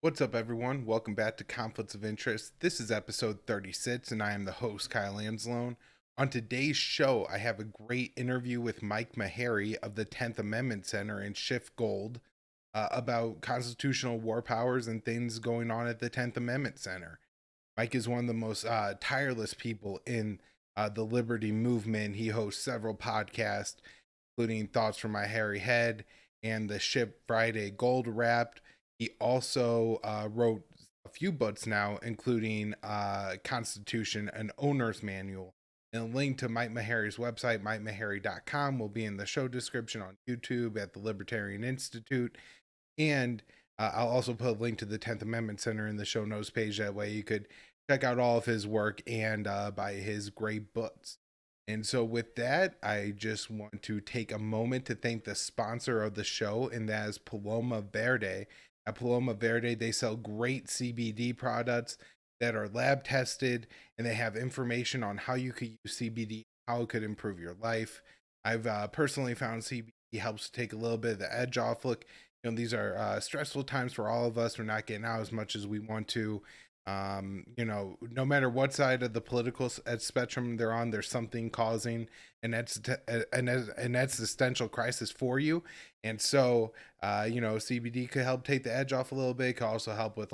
What's up, everyone? Welcome back to Conflicts of Interest. This is episode 36, and I am the host, Kyle Anslone. On today's show, I have a great interview with Mike Maharrey of the 10th Amendment Center in Schiff Gold about constitutional war powers and things going on at the 10th Amendment Center. Mike is one of the most tireless people in the liberty movement. He hosts several podcasts, including Thoughts from My Hairy Head and the Ship Friday Gold Wrapped. He also wrote a few books now, including Constitution, an Owner's Manual. And a link to Mike Maharrey's website, mikemaharrey.com, will be in the show description on YouTube at the Libertarian Institute. And I'll also put a link to the 10th Amendment Center in the show notes page. That way you could check out all of his work and buy his great books. And so, with that, I just want to take a moment to thank the sponsor of the show, and that is Paloma Verde. At Paloma Verde, they sell great CBD products that are lab tested, and they have information on how you could use CBD, how it could improve your life. I've personally found CBD helps take a little bit of the edge off. Look, these are stressful times for all of us. We're not getting out as much as we want to. No matter what side of the political spectrum they're on, there's something causing an existential crisis for you. And so, CBD could help take the edge off a little bit. Could also help with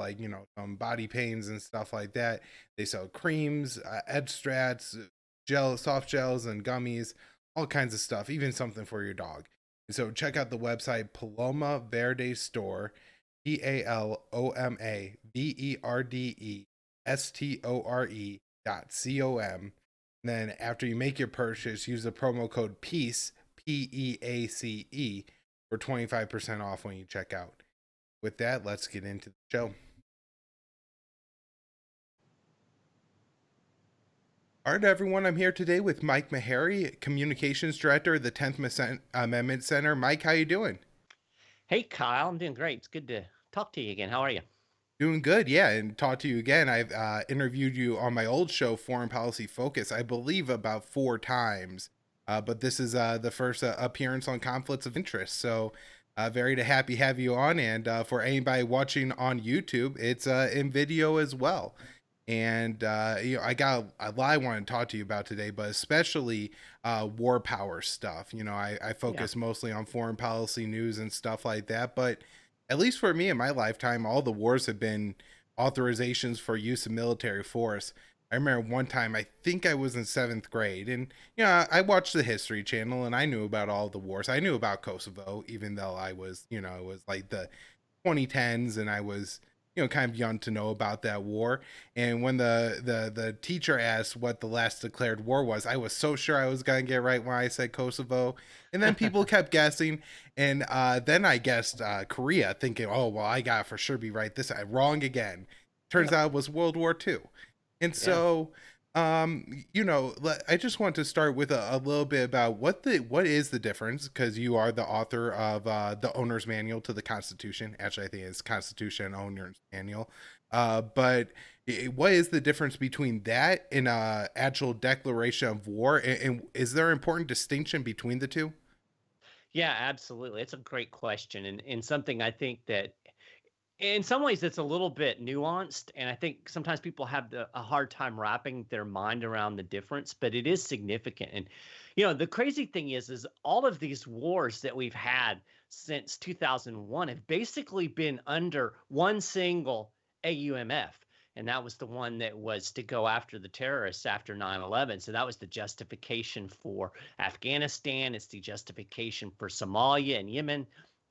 some body pains and stuff like that. They sell creams, extracts, soft gels, and gummies, all kinds of stuff, even something for your dog. And so check out the website Paloma Verde Store, Palomaverdestore.com. And then after you make your purchase, use the promo code PEACE, PEACE, for 25% off when you check out. With that, let's get into the show. All right, everyone, I'm here today with Mike Maharrey, Communications Director of the 10th Amendment Center. Mike, how you doing? Hey, Kyle, I'm doing great. It's good to talk to you again. How are you? Doing good, yeah, and talk to you again. I've interviewed you on my old show, Foreign Policy Focus, I believe about 4 times, but this is the first appearance on Conflicts of Interest. So, very happy to have you on, and for anybody watching on YouTube, it's in video as well. And I got a lot I want to talk to you about today, but especially war power stuff. I Yeah. focus mostly on foreign policy news and stuff like that, but at least for me in my lifetime, all the wars have been authorizations for use of military force. I remember one time, I think I was in 7th grade, and I watched the History Channel, and I knew about all the wars. I knew about Kosovo, even though I was, it was like the 2010s, and I was, kind of young to know about that war. And when the teacher asked what the last declared war was, I was so sure I was gonna get right when I said Kosovo, and then people kept guessing, and then I guessed Korea, thinking, oh well, I gotta for sure be right. This I wrong again. Turns Yep. out it was World War II. And Yeah. so, I just want to start with a little bit about what is the difference, because you are the author of the Owner's Manual to the Constitution. Actually, I think it's Constitution Owner's Manual. But what is the difference between that and actual declaration of war? And is there an important distinction between the two? Yeah, absolutely. It's a great question and something I think that in some ways it's a little bit nuanced. And I think sometimes people have a hard time wrapping their mind around the difference, but it is significant. And, the crazy thing is all of these wars that we've had since 2001 have basically been under one single AUMF. And that was the one that was to go after the terrorists after 9/11. So that was the justification for Afghanistan. It's the justification for Somalia and Yemen.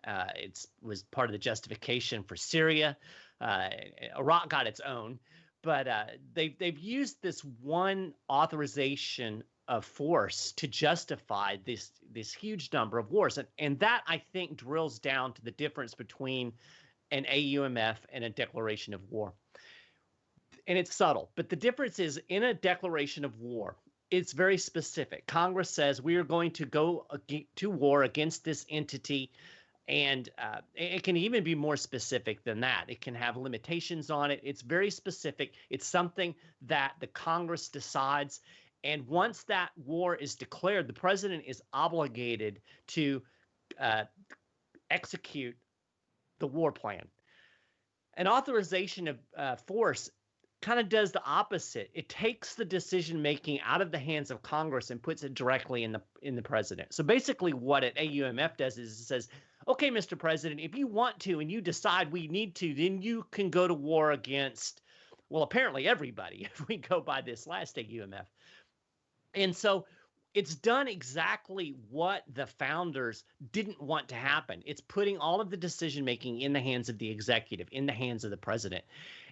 It was part of the justification for Syria. Uh, Iraq got its own, but they've used this one authorization of force to justify this huge number of wars, and that I think drills down to the difference between an AUMF and a declaration of war. And it's subtle, but the difference is in a declaration of war, it's very specific. Congress says we are going to go to war against this entity, and it can even be more specific than that. It can have limitations on it. It's very specific. It's something that the Congress decides. And once that war is declared, the president is obligated to uh, execute the war plan. An authorization of force kind of does the opposite. It takes the decision making out of the hands of Congress and puts it directly in the president. So basically, what an AUMF does is it says, "Okay, Mr. President, if you want to and you decide we need to, then you can go to war against, well, apparently everybody." If we go by this last AUMF, and so it's done exactly what the founders didn't want to happen. It's putting all of the decision making in the hands of the executive, in the hands of the president.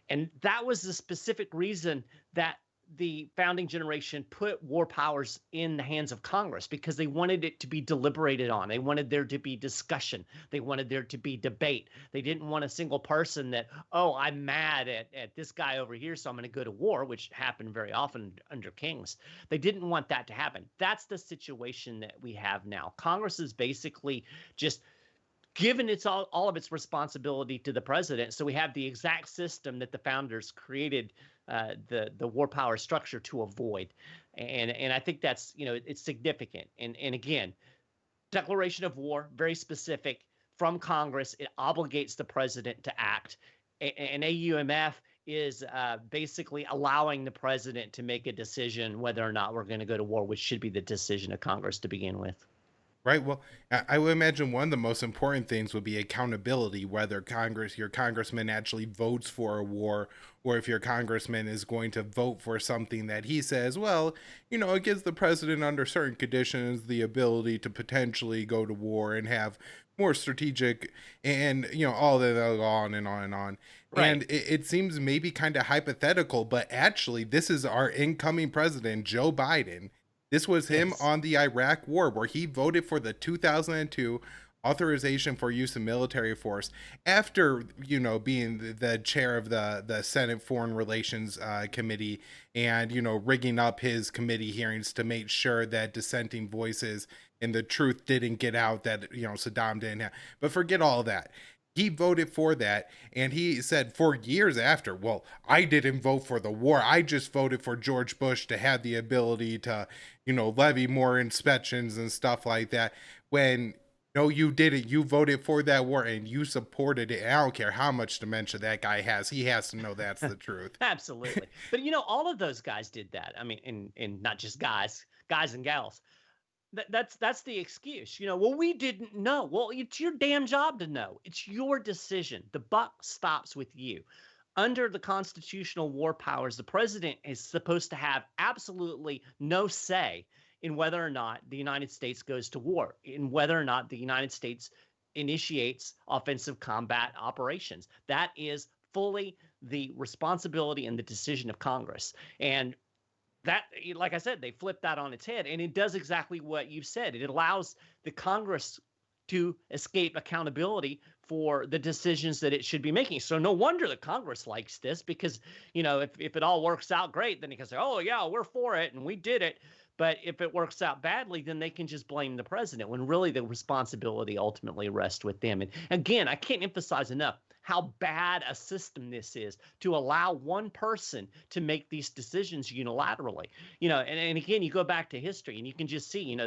And that was the specific reason that the founding generation put war powers in the hands of Congress, because they wanted it to be deliberated on. They wanted there to be discussion. They wanted there to be debate. They didn't want a single person that, oh, I'm mad at this guy over here, so I'm going to go to war, which happened very often under kings. They didn't want that to happen. That's the situation that we have now. Congress is basically just given all of its responsibility to the president. So we have the exact system that the founders created the war power structure to avoid. And I think that's, it's significant. And again, declaration of war, very specific from Congress. It obligates the president to act. And AUMF is basically allowing the president to make a decision whether or not we're going to go to war, which should be the decision of Congress to begin with. Right. Well, I would imagine one of the most important things would be accountability, whether your congressman actually votes for a war, or if your congressman is going to vote for something that he says, well, it gives the president under certain conditions the ability to potentially go to war and have more strategic and, all that, on and on and on. Right. And it seems maybe kind of hypothetical, but actually this is our incoming president, Joe Biden. This was him Yes. on the Iraq War, where he voted for the 2002 authorization for use of military force after, being the chair of the Senate Foreign Relations Committee and, rigging up his committee hearings to make sure that dissenting voices and the truth didn't get out, that, Saddam didn't have. But forget all that. He voted for that, and he said for years after, well, I didn't vote for the war. I just voted for George Bush to have the ability to, levy more inspections and stuff like that. When, no, you didn't. You voted for that war and you supported it. And I don't care how much dementia that guy has. He has to know that's the truth. Absolutely. But all of those guys did that. I mean, and not just guys and gals. That's the excuse. Well, we didn't know. Well, it's your damn job to know. It's your decision. The buck stops with you. Under the constitutional war powers, the president is supposed to have absolutely no say in whether or not the United States goes to war, in whether or not the United States initiates offensive combat operations. That is fully the responsibility and the decision of Congress. And that, like I said, they flip that on its head, and it does exactly what you've said. It allows the Congress to escape accountability for the decisions that it should be making. So no wonder the Congress likes this, because, if it all works out great, then you can say, oh, yeah, we're for it and we did it. But if it works out badly, then they can just blame the president, when really the responsibility ultimately rests with them. And again, I can't emphasize enough how bad a system this is, to allow one person to make these decisions unilaterally. And again, you go back to history and you can just see,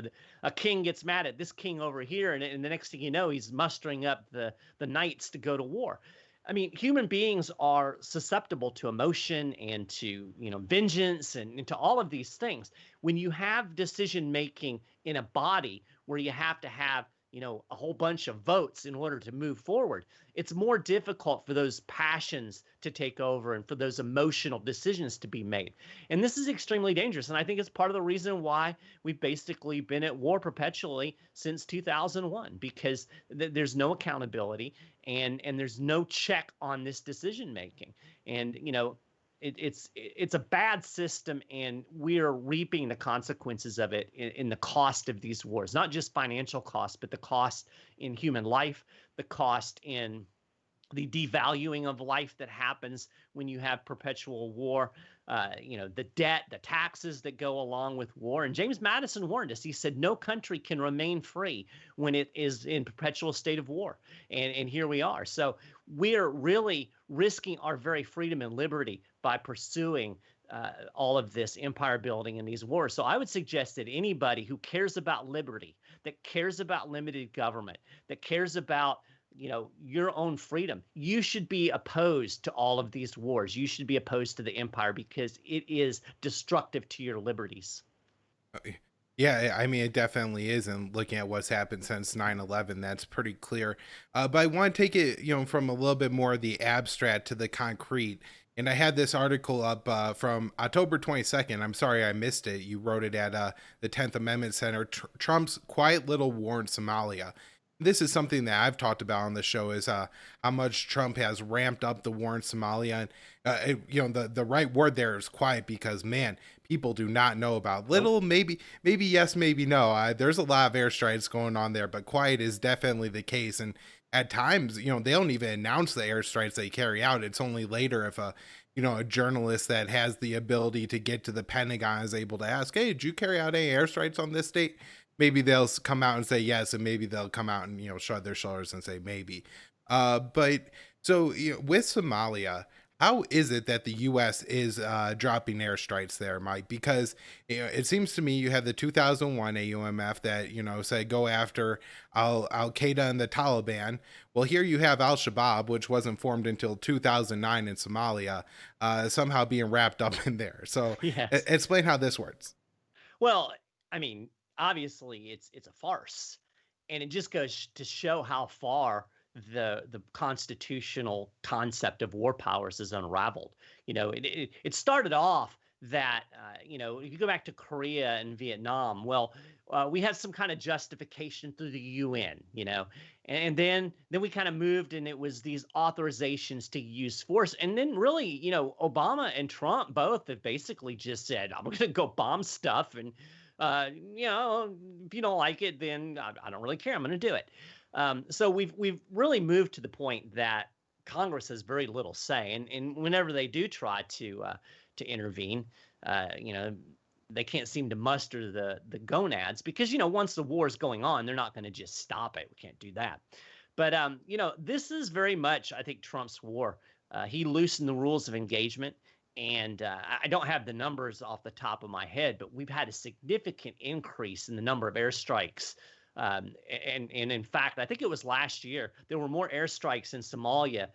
a king gets mad at this king over here, and the next thing you know, he's mustering up the knights to go to war. I mean, human beings are susceptible to emotion and to, vengeance and to all of these things. When you have decision making in a body where you have to have, a whole bunch of votes in order to move forward, it's more difficult for those passions to take over and for those emotional decisions to be made. And this is extremely dangerous. And I think it's part of the reason why we've basically been at war perpetually since 2001, because there's no accountability and there's no check on this decision making. And, it's a bad system, and we're reaping the consequences of it in the cost of these wars, not just financial cost, but the cost in human life, the cost in the devaluing of life that happens when you have perpetual war, the debt, the taxes that go along with war. And James Madison warned us. He said, no country can remain free when it is in perpetual state of war. And here we are. So we're really risking our very freedom and liberty by pursuing all of this empire building and these wars. So I would suggest that anybody who cares about liberty, that cares about limited government, that cares about your own freedom. You should be opposed to all of these wars. You should be opposed to the empire because it is destructive to your liberties. Yeah, I mean, it definitely is. And looking at what's happened since 9/11, that's pretty clear. But I want to take it, from a little bit more of the abstract to the concrete. And I had this article up from October 22nd. I'm sorry I missed it. You wrote it at the 10th Amendment Center. Trump's quiet little war in Somalia. This is something that I've talked about on the show is how much Trump has ramped up the war in Somalia. And, the right word there is quiet because, man, people do not know about Nope. little, maybe yes, maybe no. There's a lot of airstrikes going on there, but quiet is definitely the case. And at times, they don't even announce the airstrikes they carry out. It's only later if a journalist that has the ability to get to the Pentagon is able to ask, hey, did you carry out any airstrikes on this state? Maybe they'll come out and say yes, and maybe they'll come out and shrug their shoulders and say maybe. But so with Somalia, how is it that the U.S. is dropping airstrikes there, Mike? Because it seems to me you have the 2001 AUMF that said go after al-Qaeda and the Taliban. Well, here you have al-Shabaab, which wasn't formed until 2009 in Somalia, somehow being wrapped up in there. So Yes. explain how this works. Well, I mean, obviously it's a farce, and it just goes to show how far the constitutional concept of war powers is unraveled. It started off that if you go back to Korea and Vietnam, well, we had some kind of justification through the UN, and then we kind of moved, and it was these authorizations to use force, and then really, Obama and Trump both have basically just said, "I'm going to go bomb stuff," and if you don't like it, then I don't really care. I'm going to do it. So we've really moved to the point that Congress has very little say, and whenever they do try to intervene, they can't seem to muster the gonads because once the war is going on, they're not going to just stop it. We can't do that. But this is very much, I think, Trump's war. He loosened the rules of engagement. And I don't have the numbers off the top of my head, but we've had a significant increase in the number of airstrikes. And in fact, I think it was last year, there were more airstrikes in Somalia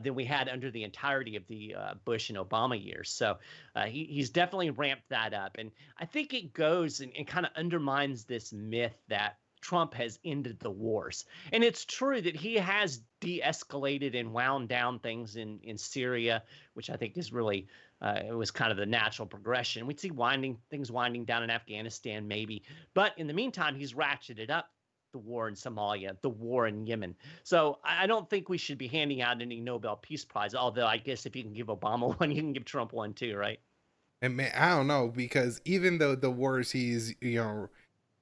than we had under the entirety of the Bush and Obama years. So he's definitely ramped that up. And I think it goes and kind of undermines this myth that Trump has ended the wars. And it's true that he has de-escalated and wound down things in Syria, which I think is really it was kind of the natural progression. We'd see things winding down in Afghanistan, maybe. But in the meantime, he's ratcheted up the war in Somalia, the war in Yemen. So I don't think we should be handing out any Nobel Peace Prize, although I guess if you can give Obama one, you can give Trump one too, right? And man, I don't know because even though the wars he's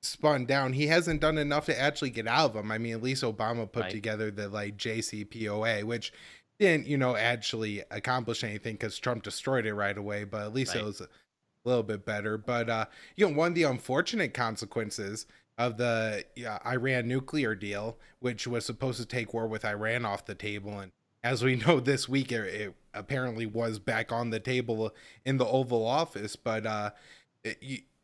spun down, he hasn't done enough to actually get out of them. I mean, at least Obama put Right, together the JCPOA, which didn't actually accomplish anything because Trump destroyed it right away. But at least it right. was a little bit better. But one of the unfortunate consequences of the Iran nuclear deal, which was supposed to take war with Iran off the table, and as we know this week, it apparently was back on the table in the Oval Office. But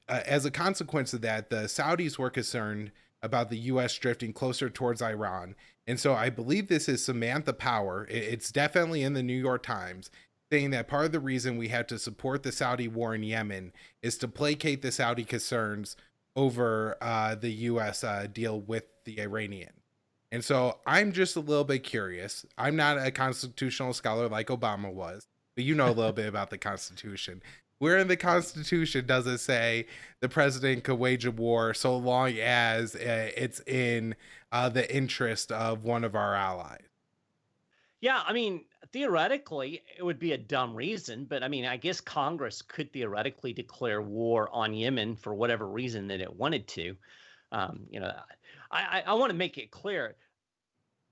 as a consequence of that, the Saudis were concerned about the U.S. drifting closer towards Iran. And so I believe this is Samantha Power. It's definitely in the New York Times saying that part of the reason we have to support the Saudi war in Yemen is to placate the Saudi concerns over the U.S. Deal with the Iranian. And so I'm just a little bit curious. I'm not a constitutional scholar like Obama was, but you know a little bit about the Constitution. Where in the Constitution does it say the president could wage a war so long as it's in the interest of one of our allies? Yeah, I mean, theoretically, it would be a dumb reason, but I mean, I guess Congress could theoretically declare war on Yemen for whatever reason that it wanted to. Um, you know, I want to make it clear.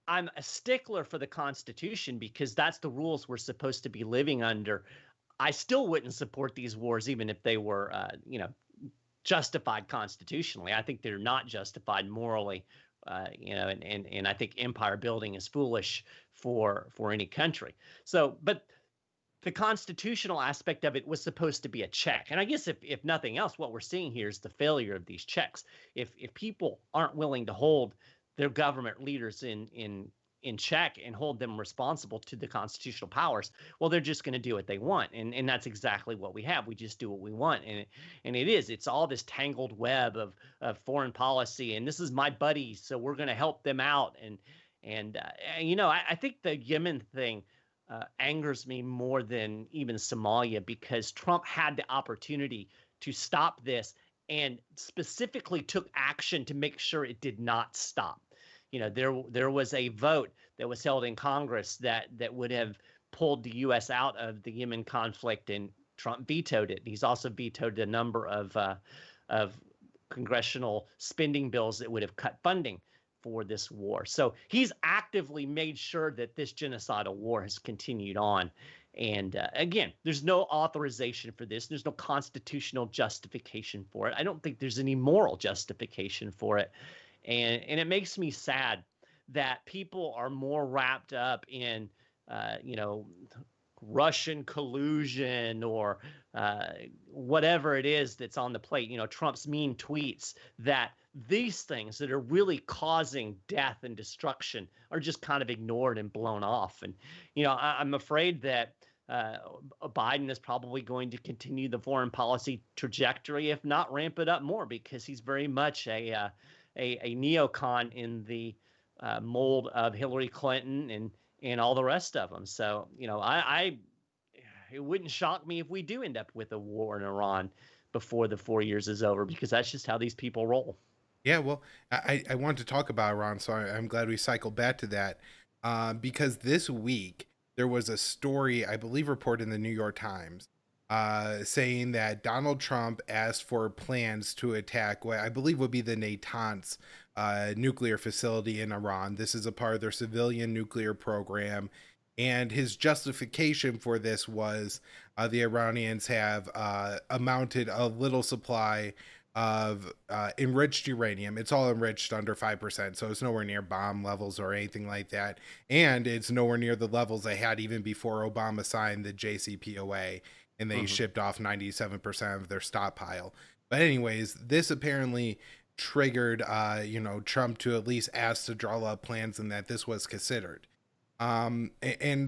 I'm a stickler for the Constitution because that's the rules we're supposed to be living under. I still wouldn't support these wars even if they were, justified constitutionally. I think they're not justified morally, and I think empire building is foolish for any country. So, but the constitutional aspect of it was supposed to be a check, and I guess if nothing else, what we're seeing here is the failure of these checks. If people aren't willing to hold their government leaders in in check and hold them responsible to the constitutional powers, well, they're just going to do what they want. And that's exactly what we have. We just do what we want. It's all this tangled web of foreign policy. And this is my buddy, so we're going to help them out. I think the Yemen thing angers me more than even Somalia, because Trump had the opportunity to stop this and specifically took action to make sure it did not stop. There was a vote that was held in Congress that would have pulled the U.S. out of the Yemen conflict, and Trump vetoed it. He's also vetoed a number of congressional spending bills that would have cut funding for this war. So he's actively made sure that this genocidal war has continued on. And again, there's no authorization for this. There's no constitutional justification for it. I don't think there's any moral justification for it. And it makes me sad that people are more wrapped up in, Russian collusion or whatever it is that's on the plate, Trump's mean tweets, that these things that are really causing death and destruction are just kind of ignored and blown off. And, I'm afraid that Biden is probably going to continue the foreign policy trajectory, if not ramp it up more, because he's very much a neocon in the mold of Hillary Clinton and all the rest of them. So, it wouldn't shock me if we do end up with a war in Iran before the 4 years is over, because that's just how these people roll. Yeah, well, I want to talk about Iran, so I'm glad we cycled back to that, because this week there was a story, I believe, reported in the New York Times, saying that Donald Trump asked for plans to attack what I believe would be the Natanz nuclear facility in Iran. This is a part of their civilian nuclear program. And his justification for this was the Iranians have mounted a little supply of enriched uranium. It's all enriched under 5%, so it's nowhere near bomb levels or anything like that. And it's nowhere near the levels they had even before Obama signed the JCPOA and they shipped off 97% of their stockpile. But anyways, this apparently triggered, Trump to at least ask to draw up plans and that this was considered. And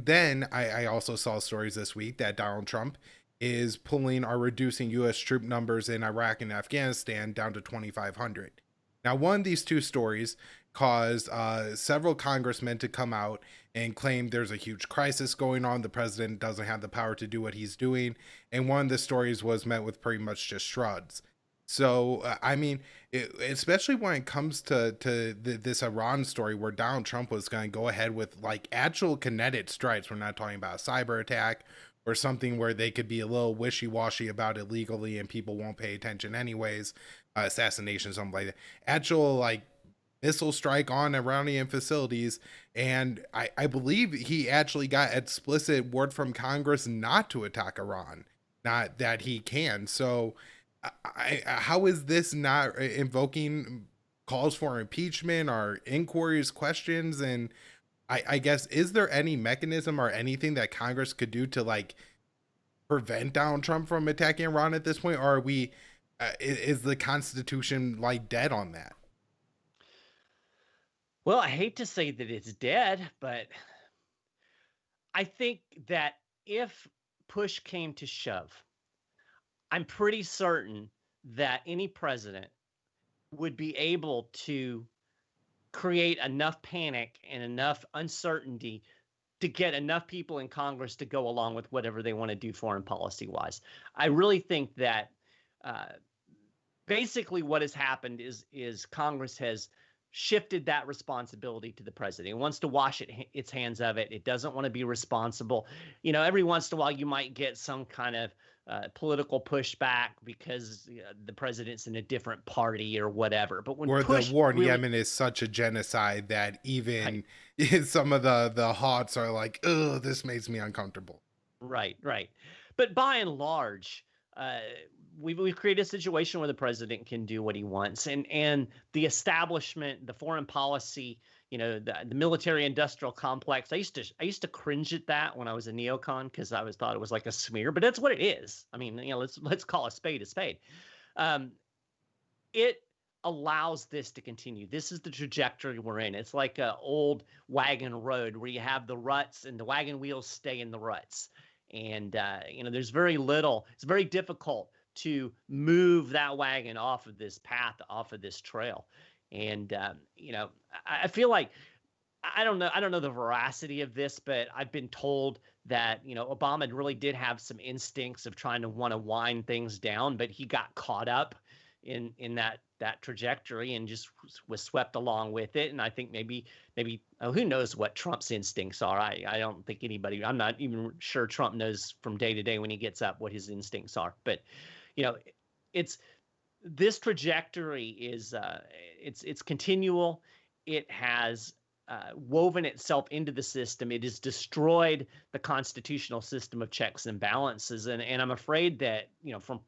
then I also saw stories this week that Donald Trump is pulling or reducing U.S. troop numbers in Iraq and Afghanistan down to 2,500. Now, one of these two stories caused several congressmen to come out and claim there's a huge crisis going on. The president doesn't have the power to do what he's doing. And one of the stories was met with pretty much just shrugs. So, especially when it comes to this Iran story where Donald Trump was going to go ahead with like actual kinetic strikes. We're not talking about a cyber attack or something where they could be a little wishy-washy about it legally and people won't pay attention anyways. Assassination, something like that. Actual like missile strike on Iranian facilities. And I believe he actually got explicit word from Congress not to attack Iran, not that he can. So how is this not invoking calls for impeachment or inquiries, questions? And I guess, is there any mechanism or anything that Congress could do to like prevent Donald Trump from attacking Iran at this point? Or are we, is the Constitution like dead on that? Well, I hate to say that it's dead, but I think that if push came to shove, I'm pretty certain that any president would be able to create enough panic and enough uncertainty to get enough people in Congress to go along with whatever they want to do foreign policy wise. I really think that basically what has happened is Congress has shifted that responsibility to the president. It wants to wash its hands of it. It doesn't want to be responsible. Every once in a while you might get some kind of political pushback because the president's in a different party or whatever. But when the war in Yemen is such a genocide that even some of the hots are like, "Oh, this makes me uncomfortable." Right. But by and large, we've created a situation where the president can do what he wants, and the establishment, the foreign policy, the military industrial complex. I used to cringe at that when I was a neocon because I always thought it was like a smear, but that's what it is. I mean, let's call a spade a spade. It allows this to continue. This is the trajectory we're in. It's like a old wagon road where you have the ruts and the wagon wheels stay in the ruts. And there's very little. It's very difficult to move that wagon off of this path, off of this trail. And I feel like I don't know. I don't know the veracity of this, but I've been told that Obama really did have some instincts of trying to want to wind things down, but he got caught up in that trajectory and just was swept along with it. And I think maybe who knows what Trump's instincts are. I don't think anybody. I'm not even sure Trump knows from day to day when he gets up what his instincts are. But it's this trajectory is it's continual. It has woven itself into the system. It has destroyed the constitutional system of checks and balances. And I'm afraid that,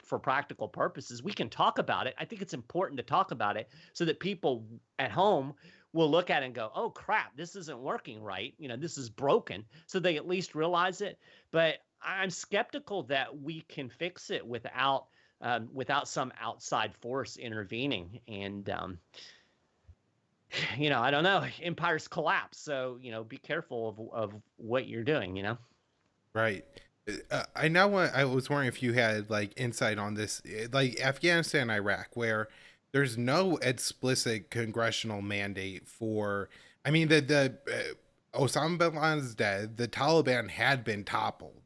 for practical purposes, we can talk about it. I think it's important to talk about it so that people at home will look at it and go, oh, crap, this isn't working right. This is broken. So they at least realize it. But I'm skeptical that we can fix it without some outside force intervening. And, I don't know. Empires collapse, so be careful of what you're doing. Right. I was wondering if you had like insight on this, like Afghanistan, Iraq, where there's no explicit congressional mandate for. I mean, the Osama bin Laden is dead. The Taliban had been toppled.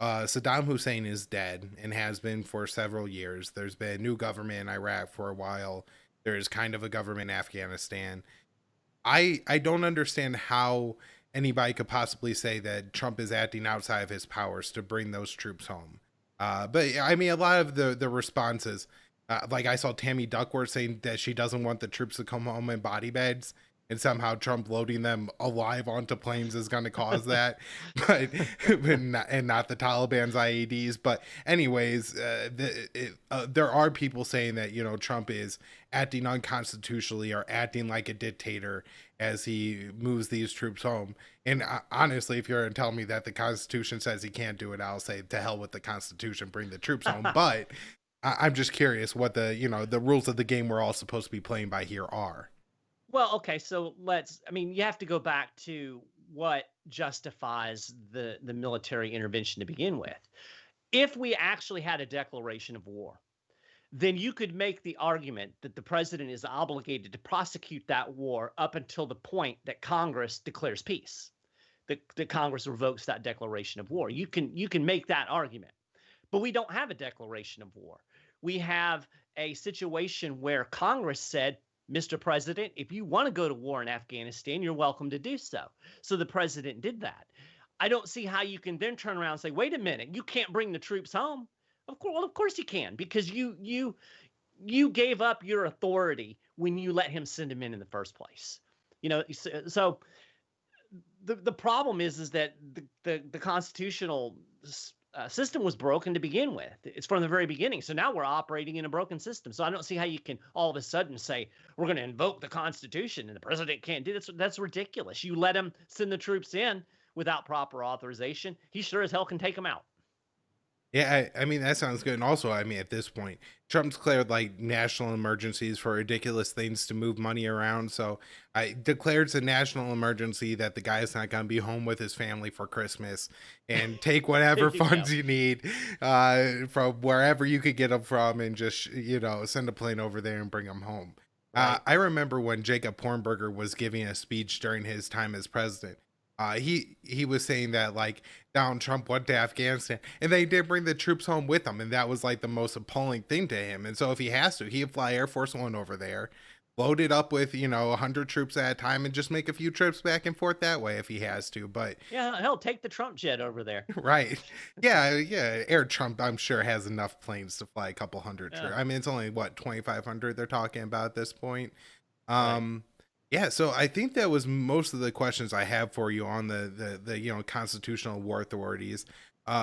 Saddam Hussein is dead and has been for several years. There's been a new government in Iraq for a while. There's kind of a government in Afghanistan. I don't understand how anybody could possibly say that Trump is acting outside of his powers to bring those troops home. But I mean, a lot of the responses, like I saw Tammy Duckworth saying that she doesn't want the troops to come home in body bags, and somehow Trump loading them alive onto planes is going to cause that, but not the Taliban's IEDs. But anyways, there are people saying that Trump is acting unconstitutionally or acting like a dictator as he moves these troops home. And honestly, if you're going to tell me that the Constitution says he can't do it, I'll say to hell with the Constitution, bring the troops home. But I'm just curious what the rules of the game we're all supposed to be playing by here are. Well, okay, so you have to go back to what justifies the military intervention to begin with. If we actually had a declaration of war, then you could make the argument that the president is obligated to prosecute that war up until the point that Congress declares peace, that Congress revokes that declaration of war. You can make that argument. But we don't have a declaration of war. We have a situation where Congress said, Mr. President, if you want to go to war in Afghanistan, you're welcome to do so. So the president did that. I don't see how you can then turn around and say, wait a minute, you can't bring the troops home. Of course you can, because you gave up your authority when you let him send them in the first place. So the problem is that the constitutional system was broken to begin with. It's from the very beginning. So now we're operating in a broken system. So I don't see how you can all of a sudden say we're going to invoke the Constitution and the president can't do this. That's ridiculous. You let him send the troops in without proper authorization. He sure as hell can take them out. Yeah, I mean, that sounds good. And also, I mean, at this point, Trump's declared like national emergencies for ridiculous things to move money around. So I declared a national emergency that the guy's not going to be home with his family for Christmas, and take whatever funds you need from wherever you could get them from, and just, send a plane over there and bring them home. Right. I remember when Jacob Pornberger was giving a speech during his time as president. He was saying that like Donald Trump went to Afghanistan and they did bring the troops home with him, and that was like the most appalling thing to him. And so if he has to, he'd fly Air Force One over there, load it up with 100 troops at a time, and just make a few trips back and forth that way if he has to. But yeah, hell, take the Trump jet over there. Right? Yeah. Air Trump, I'm sure, has enough planes to fly a couple hundred. Yeah. I mean, it's only 2,500 they're talking about at this point. Right. Yeah, so I think that was most of the questions I have for you on the constitutional war authorities.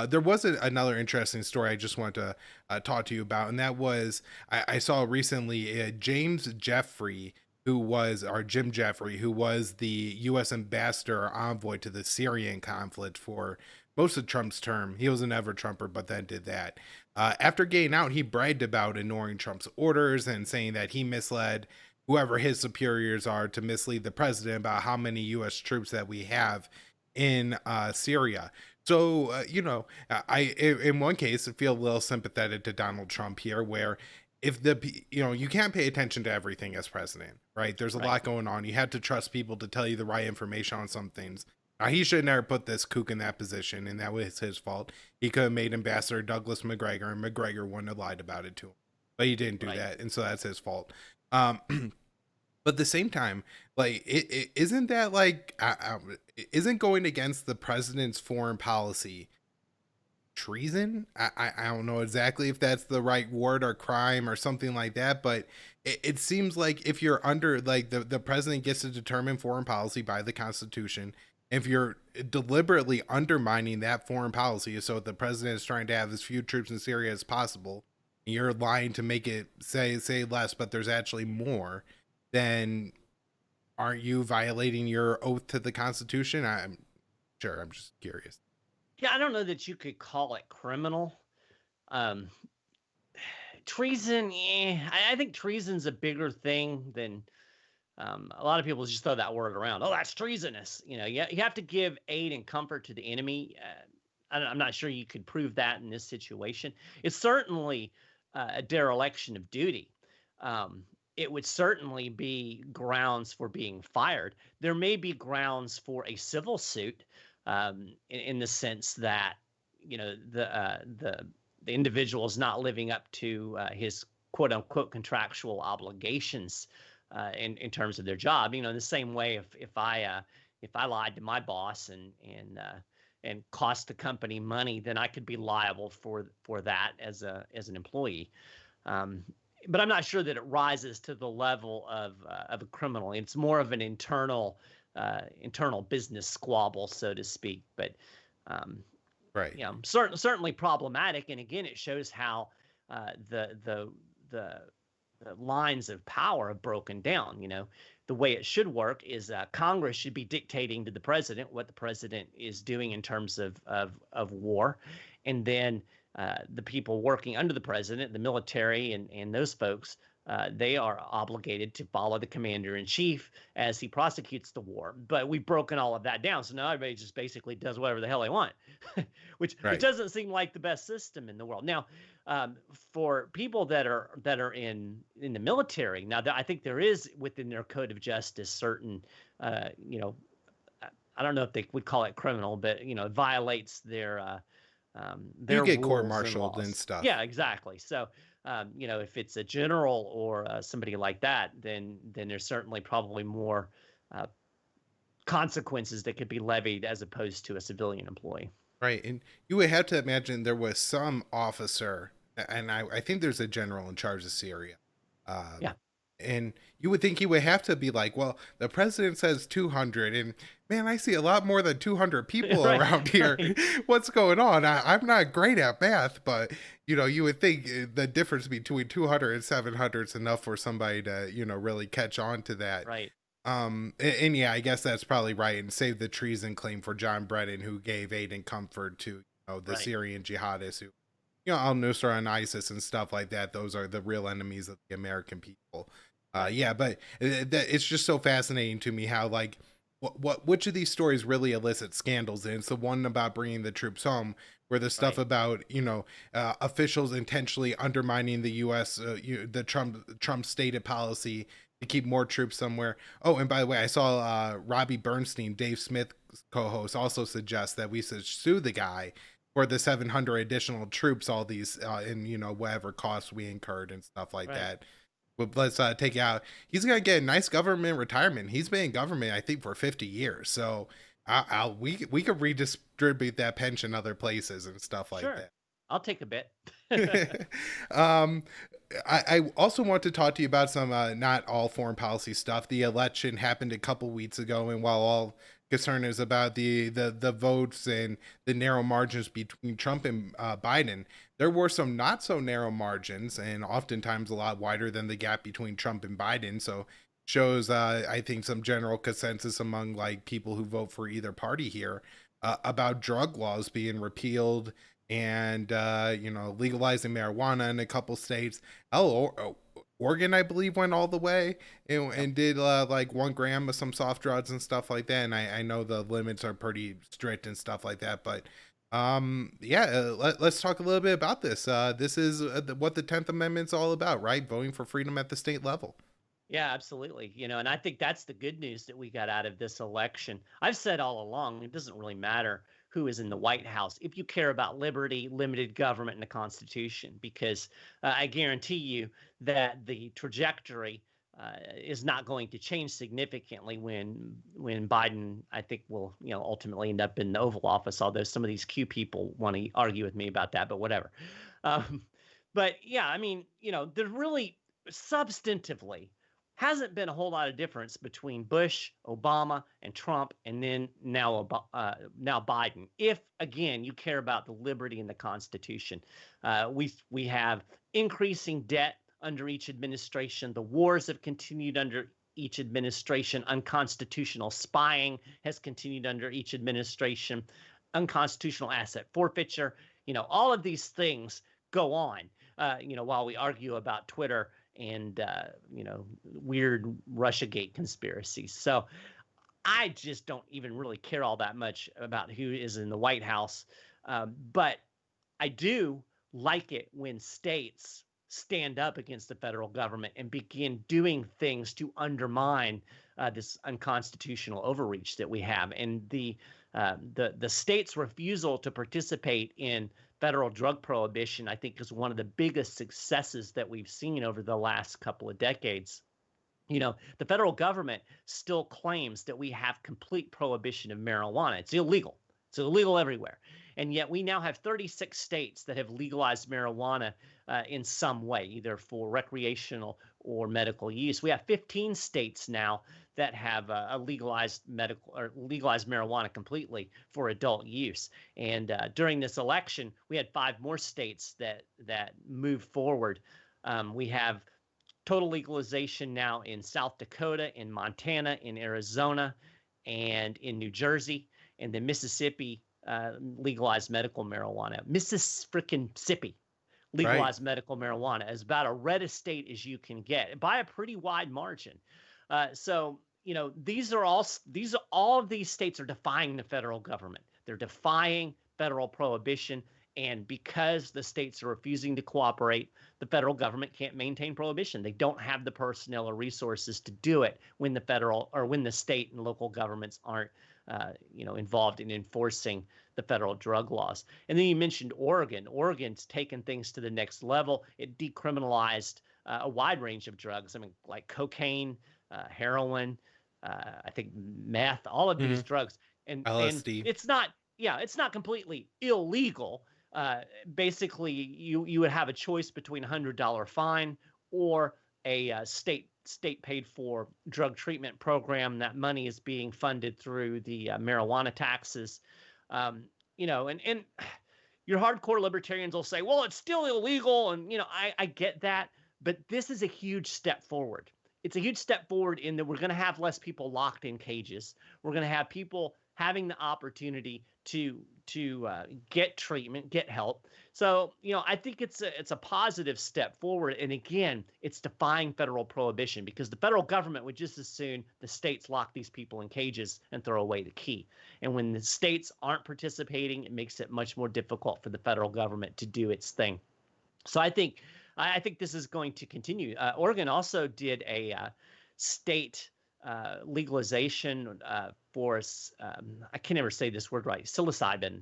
There was another interesting story I just wanted to talk to you about, and that was I saw recently James Jeffrey, who was, or Jim Jeffrey, who was the U.S. ambassador or envoy to the Syrian conflict for most of Trump's term. He was an ever Trumper, but then did that. After getting out, he bragged about ignoring Trump's orders and saying that he misled whoever his superiors are to mislead the president about how many U.S. troops that we have in Syria. So, in one case, I feel a little sympathetic to Donald Trump here, where if you can't pay attention to everything as president, right? There's a Right. lot going on. You have to trust people to tell you the right information on some things. He should never put this kook in that position, and that was his fault. He could have made Ambassador Douglas McGregor, and McGregor wouldn't have lied about it to him. But he didn't do Right. that, and so that's his fault. Um, but at the same time, like, isn't that like, isn't going against the president's foreign policy treason? I don't know exactly if that's the right word or crime or something like that, but it seems like if you're under, like, the president gets to determine foreign policy by the Constitution. If you're deliberately undermining that foreign policy, so the president is trying to have as few troops in Syria as possible, and you're lying to make it say less, but there's actually more, then aren't you violating your oath to the Constitution? I'm sure. I'm just curious. Yeah, I don't know that you could call it criminal. Um, treason, I think treason's a bigger thing than a lot of people just throw that word around. Oh, that's treasonous. You have to give aid and comfort to the enemy. I'm not sure you could prove that in this situation. It's certainly a dereliction of duty. It would certainly be grounds for being fired. There may be grounds for a civil suit, in the sense that the individual is not living up to his quote unquote contractual obligations in terms of their job. In the same way, if I lied to my boss and cost the company money, then I could be liable for that as an employee. But I'm not sure that it rises to the level of a criminal. It's more of an internal business squabble, so to speak. But Right. certainly problematic. And again, it shows how the lines of power have broken down. The way it should work is Congress should be dictating to the president what the president is doing in terms of war, and then the people working under the president, the military, and those folks, they are obligated to follow the commander in chief as he prosecutes the war. But we've broken all of that down, so now everybody just basically does whatever the hell they want, which Right. doesn't seem like the best system in the world. Now, for people that are in the military, now I think there is within their code of justice certain, I don't know if they would call it criminal, but it violates You their get rules and court-martialed and laws. stuff. Yeah, exactly. So, if it's a general or somebody like that, then there's certainly probably more uh, consequences that could be levied as opposed to a civilian employee. Right. And you would have to imagine there was some officer, and I think there's a general in charge of Syria. Yeah. And you would think he would have to be like, well, the president says 200, and man, I see a lot more than 200 people Right. around here. Right. What's going on? I'm not great at math, but you would think the difference between 200 and 700 is enough for somebody to, really catch on to that. Right. And yeah, I guess that's probably right. And save the treason claim for John Brennan, who gave aid and comfort to, the Right. Syrian jihadists who, al-Nusra and ISIS and stuff like that. Those are the real enemies of the American people. Yeah, but it's just so fascinating to me how, like, which of these stories really elicit scandals? And it's the one about bringing the troops home, where the stuff Right. about officials intentionally undermining the U.S. The Trump stated policy to keep more troops somewhere. Oh, and by the way, I saw Robbie Bernstein, Dave Smith's co-host, also suggest that we should sue the guy for the 700 additional troops, all these and whatever costs we incurred and stuff like Right. that. But let's take it out. He's gonna get a nice government retirement. He's been in government, I think, for 50 years. So we could redistribute that pension other places and stuff like Sure. I'll take a bit. that. I also want to talk to you about some not all foreign policy stuff. The election happened a couple weeks ago, and while all concern is about the votes and the narrow margins between Trump and Biden, there were some not so narrow margins, and oftentimes a lot wider than the gap between Trump and Biden. So shows, I think, some general consensus among like people who vote for either party here, about drug laws being repealed and legalizing marijuana in a couple states. Oregon, I believe, went all the way Yep. and did like 1 gram of some soft drugs and stuff like that. And I know the limits are pretty strict and stuff like that, but yeah, let's talk a little bit about this. This is what the 10th Amendment's all about, right? Voting for freedom at the state level. Yeah, absolutely. And I think that's the good news that we got out of this election. I've said all along, it doesn't really matter who is in the White House if you care about liberty, limited government, and the Constitution, because I guarantee you that the trajectory is not going to change significantly when Biden, I think, will ultimately end up in the Oval Office. Although some of these Q people want to argue with me about that, but whatever. Um, but yeah, I mean, there's really substantively hasn't been a whole lot of difference between Bush, Obama, and Trump, and then now Biden. If again you care about the liberty and the Constitution, we have increasing debt under each administration. The wars have continued under each administration. Unconstitutional spying has continued under each administration. Unconstitutional asset forfeiture. All of these things go on. While we argue about Twitter and weird Russiagate conspiracies. So I just don't even really care all that much about who is in the White House, but I do like it when states stand up against the federal government and begin doing things to undermine this unconstitutional overreach that we have, and the state's refusal to participate in federal drug prohibition, I think, is one of the biggest successes that we've seen over the last couple of decades. The federal government still claims that we have complete prohibition of marijuana. It's illegal. It's illegal everywhere. And yet we now have 36 states that have legalized marijuana in some way, either for recreational or medical use. We have 15 states now that have a legalized marijuana completely for adult use. And during this election, we had 5 more states that moved forward. We have total legalization now in South Dakota, in Montana, in Arizona, and in New Jersey. And then Mississippi legalized medical marijuana. Mississippi Right. legalized medical marijuana as about a red state as you can get by a pretty wide margin. So these are all of these states are defying the federal government. They're defying federal prohibition. And because the states are refusing to cooperate, the federal government can't maintain prohibition. They don't have the personnel or resources to do it when the state and local governments aren't, involved in enforcing the federal drug laws. And then you mentioned Oregon. Oregon's taken things to the next level. It decriminalized a wide range of drugs. I mean, like cocaine, heroin, I think meth, all of these Mm-hmm. drugs. And LSD. it's not completely illegal. Basically, you would have a choice between $100 fine or a state paid for drug treatment program. That money is being funded through the marijuana taxes. And your hardcore libertarians will say, well, it's still illegal, and I get that, but this is a huge step forward. It's a huge step forward in that we're going to have less people locked in cages. We're going to have people having the opportunity to get treatment, get help. So I think it's a positive step forward. And again, it's defying federal prohibition, because the federal government would just as soon the states lock these people in cages and throw away the key. And when the states aren't participating, it makes it much more difficult for the federal government to do its thing. So I think this is going to continue. Oregon also did a state legalization for I can never say this word right. Psilocybin.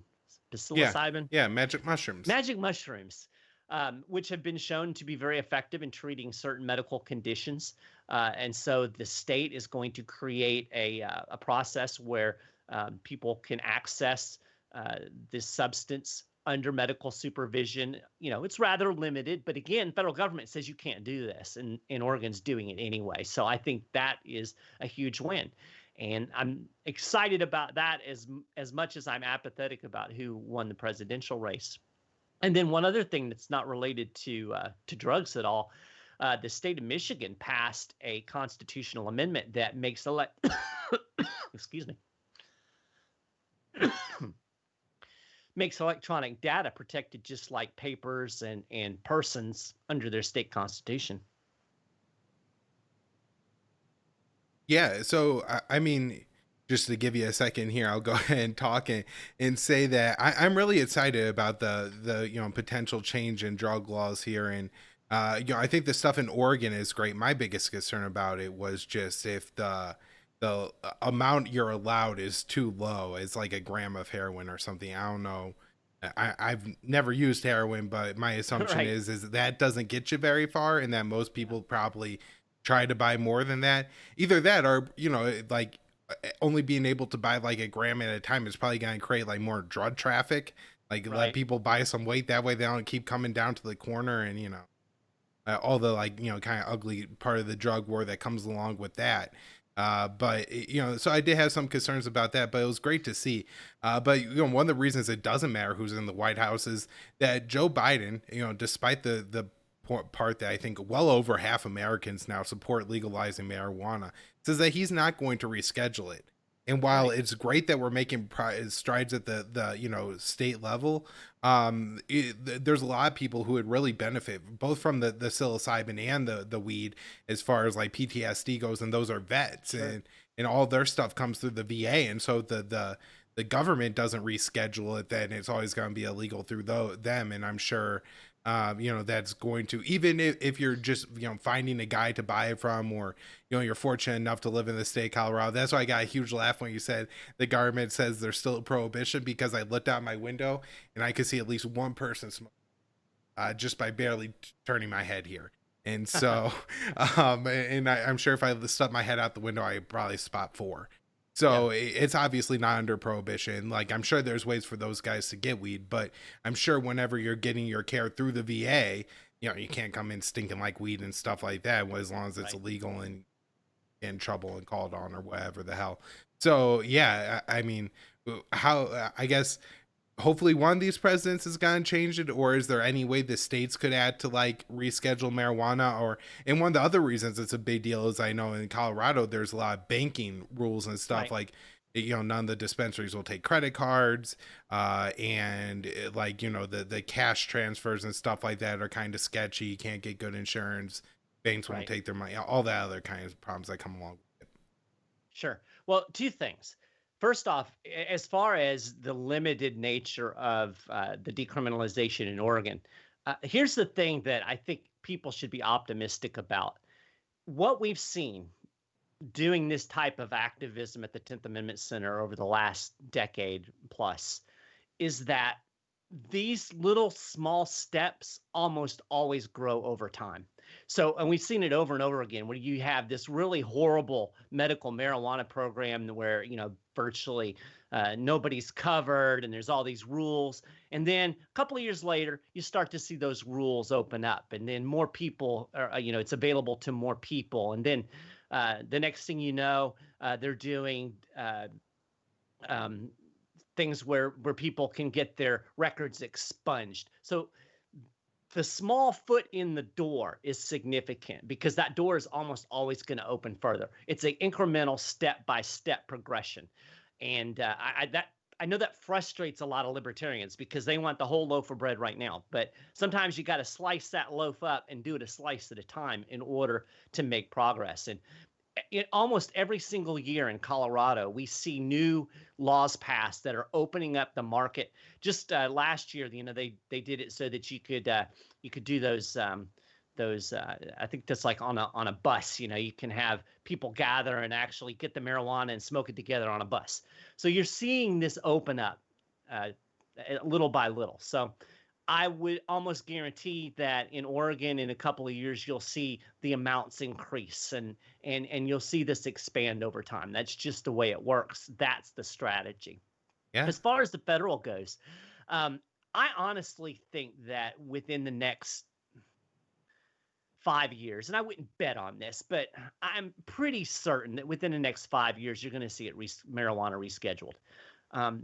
Yeah. Psilocybin. Yeah. Magic mushrooms. Magic mushrooms, which have been shown to be very effective in treating certain medical conditions. And so the state is going to create a process where people can access this substance under medical supervision. It's rather limited, but again, federal government says you can't do this, and Oregon's doing it anyway. So I think that is a huge win. And I'm excited about that as much as I'm apathetic about who won the presidential race. And then one other thing that's not related to drugs at all. the state of Michigan passed a constitutional amendment that makes excuse me, makes electronic data protected just like papers and persons under their state constitution. Yeah, so I mean, just to give you a second here, I'll go ahead and talk and say that I'm really excited about the potential change in drug laws here, and I think the stuff in Oregon is great. My biggest concern about it was just if the amount you're allowed is too low. It's like a gram of heroin or something. I don't know. I've never used heroin, but my assumption Right, is that doesn't get you very far, and that most people probably try to buy more than that. Either that, or like only being able to buy like a gram at a time is probably going to create like more drug traffic. Like let right, people buy some weight that way they don't keep coming down to the corner, and all the like kind of ugly part of the drug war that comes along with that. But so I did have some concerns about that, but it was great to see. But one of the reasons it doesn't matter who's in the White House is that Joe Biden, despite the part that I think well over half Americans now support legalizing marijuana, says that he's not going to reschedule it. And while right, it's great that we're making strides at the state level, there's a lot of people who would really benefit both from the psilocybin and the weed, as far as like PTSD goes, and those are vets, sure, and all their stuff comes through the VA, and so the government doesn't reschedule it, then it's always going to be illegal through them, and I'm sure that's going to, even if you're just finding a guy to buy it from, or you're fortunate enough to live in the state of Colorado. That's why I got a huge laugh when you said the government says there's still a prohibition, because I looked out my window and I could see at least one person smoking, just by barely turning my head here. And so I'm sure if I stuck my head out the window, I'd probably spot four. yeah, So it's obviously not under prohibition. Like, I'm sure there's ways for those guys to get weed, but I'm sure whenever you're getting your care through the VA, you can't come in stinking like weed and stuff like that, as long as it's right. illegal and in trouble and called on or whatever the hell. So yeah, I mean, how I guess hopefully one of these presidents is going to change it, or is there any way the states could add to like reschedule marijuana? Or, and one of the other reasons it's a big deal is I know in Colorado there's a lot of banking rules and stuff, Right. like none of the dispensaries will take credit cards, and like the cash transfers and stuff like that are kind of sketchy. You can't get good insurance, banks won't Right. take their money, all that other kinds of problems that come along with it. Sure. Well, two things. First off, as far as the limited nature of the decriminalization in Oregon, here's the thing that I think people should be optimistic about. What we've seen doing this type of activism at the 10th Amendment Center over the last decade plus is that these little small steps almost always grow over time. So, and we've seen it over and over again where you have this really horrible medical marijuana program where, virtually nobody's covered and there's all these rules. And then a couple of years later, you start to see those rules open up and then more people are, it's available to more people. And then the next thing you know, they're doing um, things where people can get their records expunged. So the small foot in the door is significant because that door is almost always going to open further. It's an incremental step by step progression, and I know that frustrates a lot of libertarians because they want the whole loaf of bread right now. But sometimes you got to slice that loaf up and do it a slice at a time in order to make progress. And almost every single year in Colorado, we see new laws passed that are opening up the market. Just last year, they did it so that you could do those I think that's like on a bus. You can have people gather and actually get the marijuana and smoke it together on a bus. So you're seeing this open up uh, little by little. So I would almost guarantee that in Oregon in a couple of years you'll see the amounts increase and you'll see this expand over time. That's just the way it works. That's the strategy. Yeah. As far as the federal goes, um, I honestly think that within the next 5 years, and I wouldn't bet on this, but I'm pretty certain that within the next 5 years, you're going to see it marijuana rescheduled.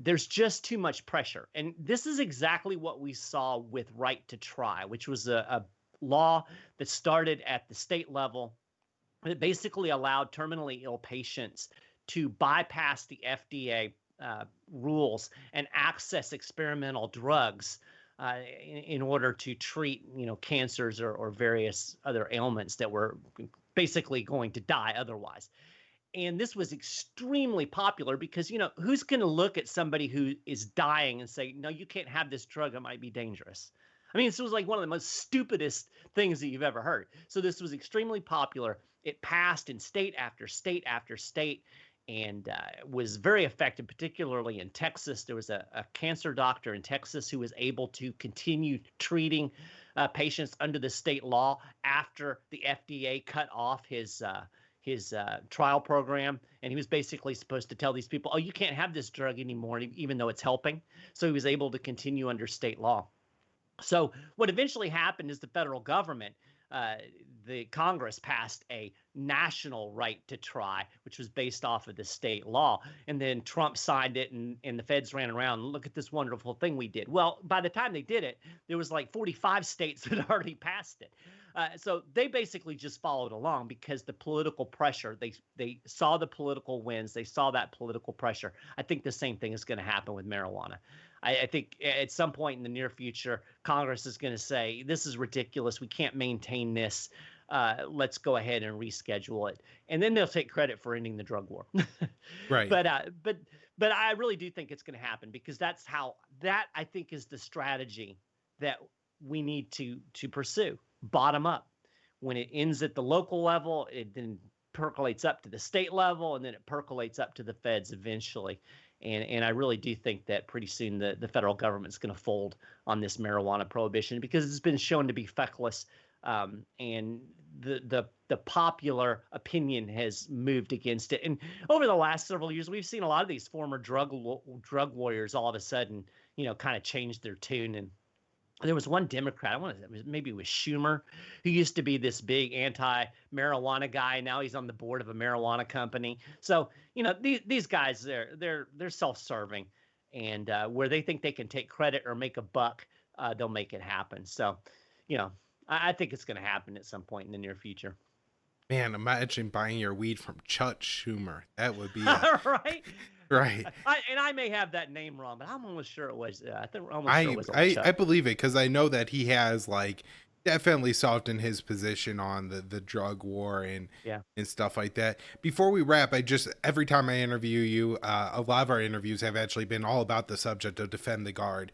There's just too much pressure. And this is exactly what we saw with Right to Try, which was law that started at the state level. It basically allowed terminally ill patients to bypass the FDA rules and access experimental drugs in order to treat, cancers or various other ailments that were basically going to die otherwise. And this was extremely popular because, who's going to look at somebody who is dying and say, no, you can't have this drug, it might be dangerous. I mean, this was like one of the most stupidest things that you've ever heard. So this was extremely popular. It passed in state after state after state, and was very effective, particularly in Texas. There was a cancer doctor in Texas who was able to continue treating patients under the state law after the FDA cut off his trial program. And he was basically supposed to tell these people, oh, you can't have this drug anymore, even though it's helping. So he was able to continue under state law. So what eventually happened is the federal government, the Congress passed a national right to try, which was based off of the state law. And then Trump signed it, and the feds ran around, look at this wonderful thing we did. Well, by the time they did it, there was like 45 states that already passed it. So they basically just followed along because the political pressure, they saw the political wins, they saw that political pressure. I think the same thing is going to happen with marijuana. I think at some point in the near future, Congress is going to say, this is ridiculous. We can't maintain this. Let's go ahead and reschedule it. And then they'll take credit for ending the drug war. Right. But I really do think it's going to happen because that I think is the strategy that we need to pursue, bottom up. When it ends at the local level, it then percolates up to the state level, and then it percolates up to the feds eventually. And I really do think that pretty soon the federal government's going to fold on this marijuana prohibition because it's been shown to be feckless, and the popular opinion has moved against it. And over the last several years, we've seen a lot of these former drug warriors all of a sudden, kind of change their tune. And there was one Democrat, maybe it was Schumer, who used to be this big anti-marijuana guy. Now he's on the board of a marijuana company. So, these guys, they're self-serving, and where they think they can take credit or make a buck, they'll make it happen. So, I think it's going to happen at some point in the near future. Man, imagine buying your weed from Chuck Schumer. That would be right. Right. I may have that name wrong, but I'm almost sure it was. I think almost sure it was. I believe it because I know that he has definitely softened his position on the drug war and stuff like that. Before we wrap, every time I interview you, a lot of our interviews have actually been all about the subject of Defend the Guard,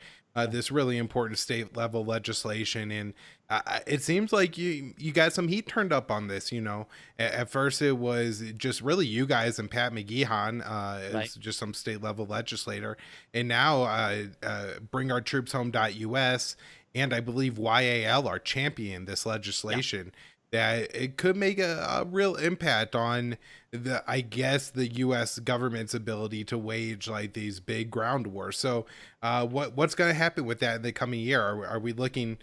this really important state level legislation. And it seems like you got some heat turned up on this. At first it was just really you guys and Pat McGeehan, as just some state level legislator, and now bringourtroopshome.us and I believe YAL are championing this legislation that it could make a real impact on the U.S. government's ability to wage these big ground wars. So what's going to happen with that in the coming year? Are we looking,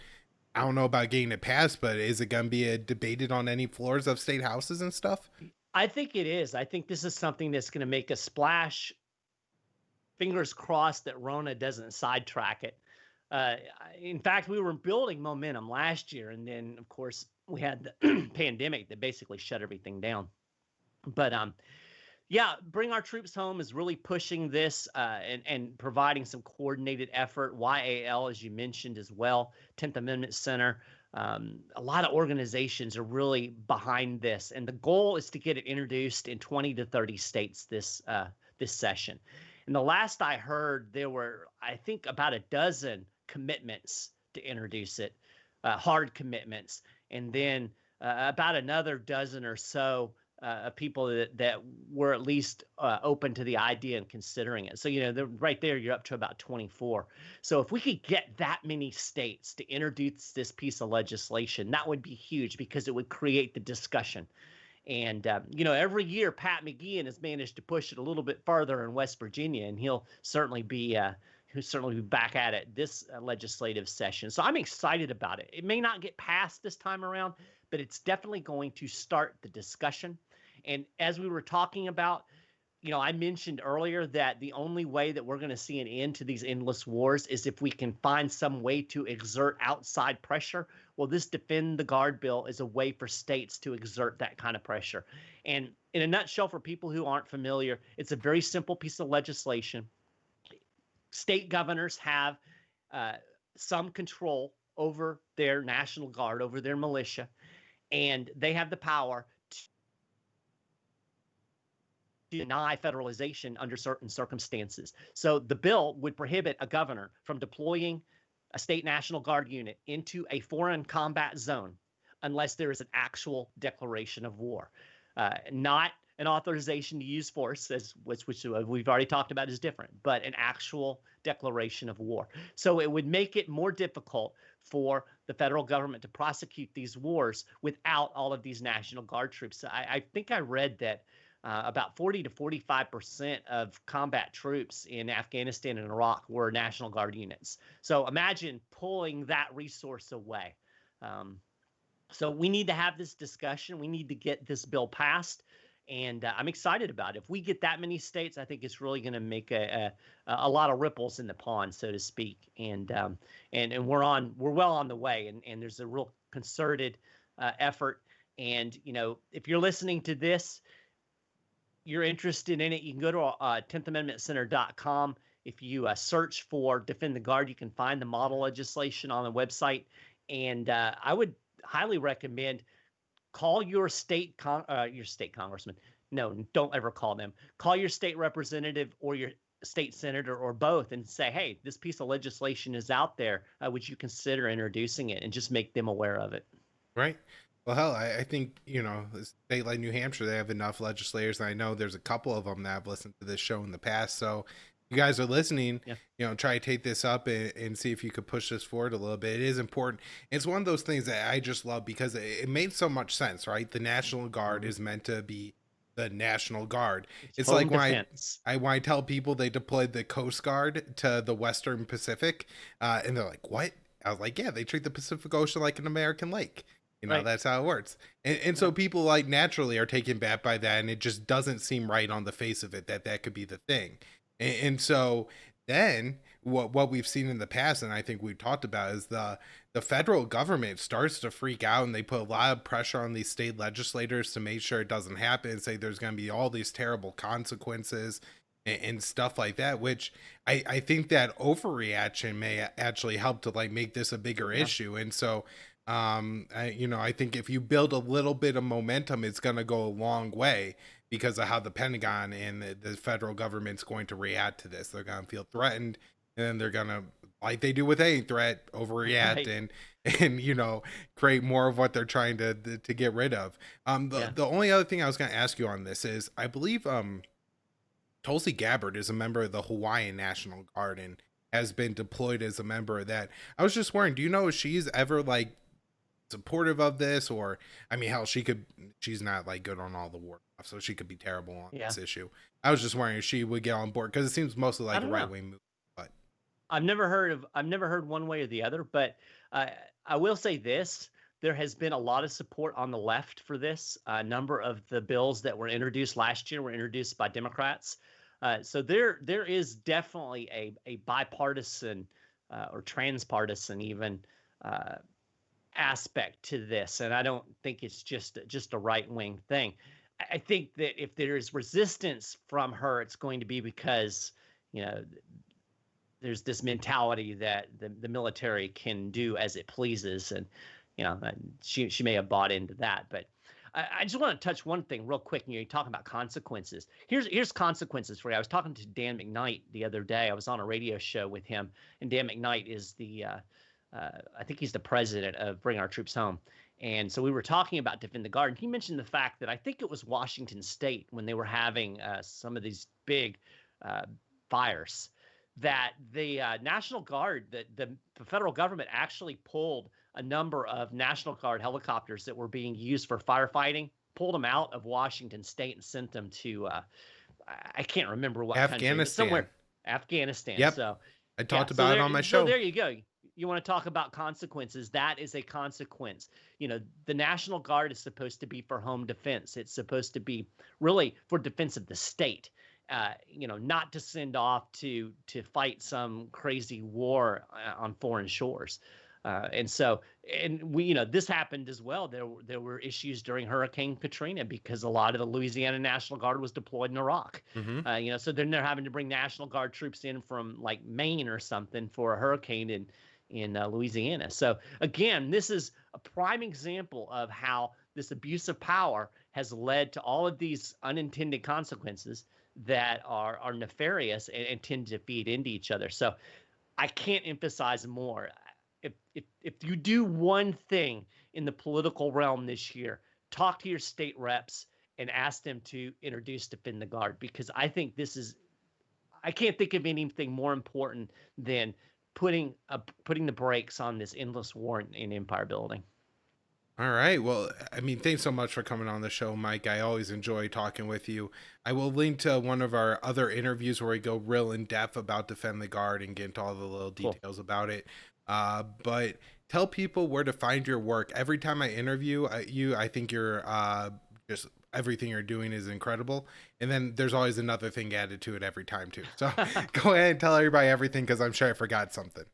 I don't know about getting it passed, but is it going to be debated on any floors of state houses and stuff? I think it is. I think this is something that's going to make a splash. Fingers crossed that Rona doesn't sidetrack it. In fact, we were building momentum last year, and then, of course, we had the pandemic that basically shut everything down. But Bring Our Troops Home is really pushing this and providing some coordinated effort. YAL, as you mentioned as well, 10th Amendment Center. A lot of organizations are really behind this, and the goal is to get it introduced in 20 to 30 states this session. And the last I heard, there were, I think, about a dozen commitments to introduce it, hard commitments, and then about another dozen or so people that were at least open to the idea and considering it. So, right there, you're up to about 24. So if we could get that many states to introduce this piece of legislation, that would be huge because it would create the discussion. And, every year, Pat McGeehan has managed to push it a little bit farther in West Virginia, and he'll certainly be back at it this legislative session. So I'm excited about it. It may not get passed this time around, but it's definitely going to start the discussion. And as we were talking about, I mentioned earlier that the only way that we're going to see an end to these endless wars is if we can find some way to exert outside pressure. Well, this Defend the Guard bill is a way for states to exert that kind of pressure. And in a nutshell, for people who aren't familiar, it's a very simple piece of legislation. State governors have uh, some control over their National Guard, over their militia, and they have the power deny federalization under certain circumstances. So the bill would prohibit a governor from deploying a state National Guard unit into a foreign combat zone unless there is an actual declaration of war, not an authorization to use force, which we've already talked about is different, but an actual declaration of war. So it would make it more difficult for the federal government to prosecute these wars without all of these National Guard troops. I think I read that about 40 to 45% of combat troops in Afghanistan and Iraq were National Guard units. So imagine pulling that resource away. So we need to have this discussion. We need to get this bill passed. And I'm excited about it. If we get that many states, I think it's really going to make a lot of ripples in the pond, so to speak. And we're well on the way. And there's a real concerted effort. And if you're listening to this, you're interested in it, you can go to 10thamendmentcenter.com. If you search for Defend the Guard, you can find the model legislation on the website. And I would highly recommend call your state congressman. No, don't ever call them. Call your state representative or your state senator or both and say, hey, this piece of legislation is out there. Would you consider introducing it, and just make them aware of it? Right. Well, hell, I think, a state like New Hampshire, they have enough legislators. And I know there's a couple of them that have listened to this show in the past. So you guys are listening, try to take this up and see if you could push this forward a little bit. It is important. It's one of those things that I just love because it made so much sense, right? The National Guard is meant to be the National Guard. It's like when I tell people they deployed the Coast Guard to the Western Pacific, and they're like, what? I was like, yeah, they treat the Pacific Ocean like an American lake. Right. That's how it works. And so people like naturally are taken back by that, and it just doesn't seem right on the face of it that could be the thing. And so then what we've seen in the past, and I think we've talked about, is the federal government starts to freak out, and they put a lot of pressure on these state legislators to make sure it doesn't happen, and say there's going to be all these terrible consequences and stuff like that, which I think that overreaction may actually help to like make this a bigger issue. And so I think if you build a little bit of momentum, it's going to go a long way because of how the Pentagon and the federal government's going to react to this. They're going to feel threatened, and then they're going to, like they do with any threat, overreact and create more of what they're trying to get rid of. The only other thing I was going to ask you on this is, I believe Tulsi Gabbard is a member of the Hawaiian National Guard and has been deployed as a member of that. I was just wondering, do you know if she's ever like supportive of this? Or I mean, hell, she's not like good on all the war stuff, so she could be terrible on this issue. I was just wondering if she would get on board, because it seems mostly like a right-wing move. But I've never heard one way or the other, but I will say this: there has been a lot of support on the left for this. A number of the bills that were introduced last year were introduced by Democrats. So there is definitely a bipartisan or transpartisan even aspect to this, and I don't think it's just a right-wing thing. I think that if there is resistance from her, it's going to be because there's this mentality that the military can do as it pleases, and she may have bought into that. But I just want to touch one thing real quick. You're talking about consequences. Here's consequences for you. I was talking to Dan McKnight the other day. I was on a radio show with him, and Dan McKnight is the I think he's the president of Bring Our Troops Home. And so we were talking about Defend the Guard, and he mentioned the fact that I think it was Washington State, when they were having some of these big fires, that the National Guard, the federal government actually pulled a number of National Guard helicopters that were being used for firefighting, pulled them out of Washington State and sent them to, I can't remember what Afghanistan. Country, somewhere Afghanistan. Yep. So I talked about it on my show. So there you go. You want to talk about consequences? That is a consequence. The National Guard is supposed to be for home defense. It's supposed to be really for defense of the state. not to send off to fight some crazy war on foreign shores. And this happened as well. There were issues during Hurricane Katrina because a lot of the Louisiana National Guard was deployed in Iraq. Mm-hmm. So then they're having to bring National Guard troops in from like Maine or something for a hurricane in Louisiana. So again, this is a prime example of how this abuse of power has led to all of these unintended consequences that are nefarious and tend to feed into each other. So I can't emphasize more. If you do one thing in the political realm this year, talk to your state reps and ask them to introduce Defend the Guard, because I think I can't think of anything more important than putting the brakes on this endless war in empire building. All right. Well, I mean, thanks so much for coming on the show, Mike. I always enjoy talking with you. I will link to one of our other interviews where we go real in depth about Defend the Guard and get into all the little details about it. But tell people where to find your work. Every time I interview you, I think you're just everything you're doing is incredible. And then there's always another thing added to it every time too. So go ahead and tell everybody everything, because I'm sure I forgot something.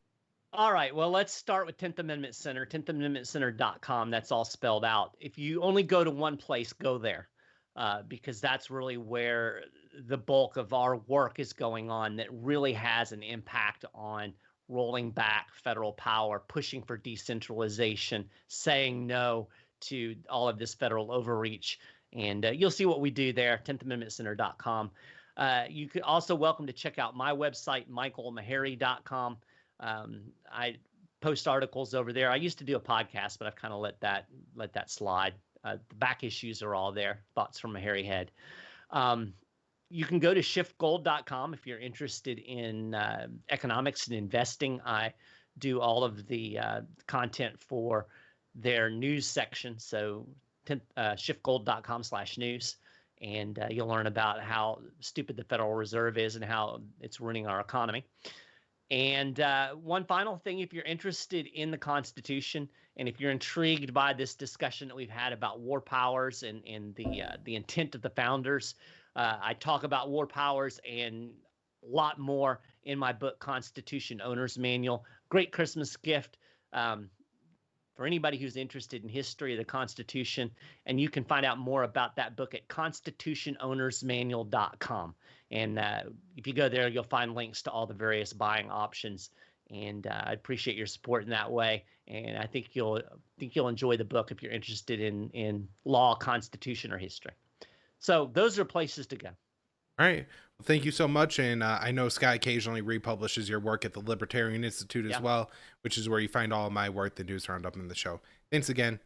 All right, well, let's start with 10th Amendment Center, 10thamendmentcenter.com. That's all spelled out. If you only go to one place, go there, because that's really where the bulk of our work is going on, that really has an impact on rolling back federal power, pushing for decentralization, saying no to all of this federal overreach. And you'll see what we do there, 10thamendmentcenter.com. You could also welcome to check out my website, michaelmaharrey.com. I post articles over there. I used to do a podcast, but I've kind of let that slide. The back issues are all there. Thoughts from a hairy head. You can go to schiffgold.com if you're interested in economics and investing. I do all of the content for their news section. So schiffgold.com/news. And you'll learn about how stupid the Federal Reserve is and how it's ruining our economy. And one final thing, if you're interested in the Constitution and if you're intrigued by this discussion that we've had about war powers and the intent of the founders, I talk about war powers and a lot more in my book, Constitution Owner's Manual. Great Christmas gift for anybody who's interested in history of the Constitution. And you can find out more about that book at constitutionownersmanual.com. And if you go there, you'll find links to all the various buying options. And I appreciate your support in that way. And I think you'll enjoy the book if you're interested in law, constitution, or history. So those are places to go. All right. Well, thank you so much. And I know Scott occasionally republishes your work at the Libertarian Institute as well, which is where you find all of my work, the news roundup, in the show. Thanks again.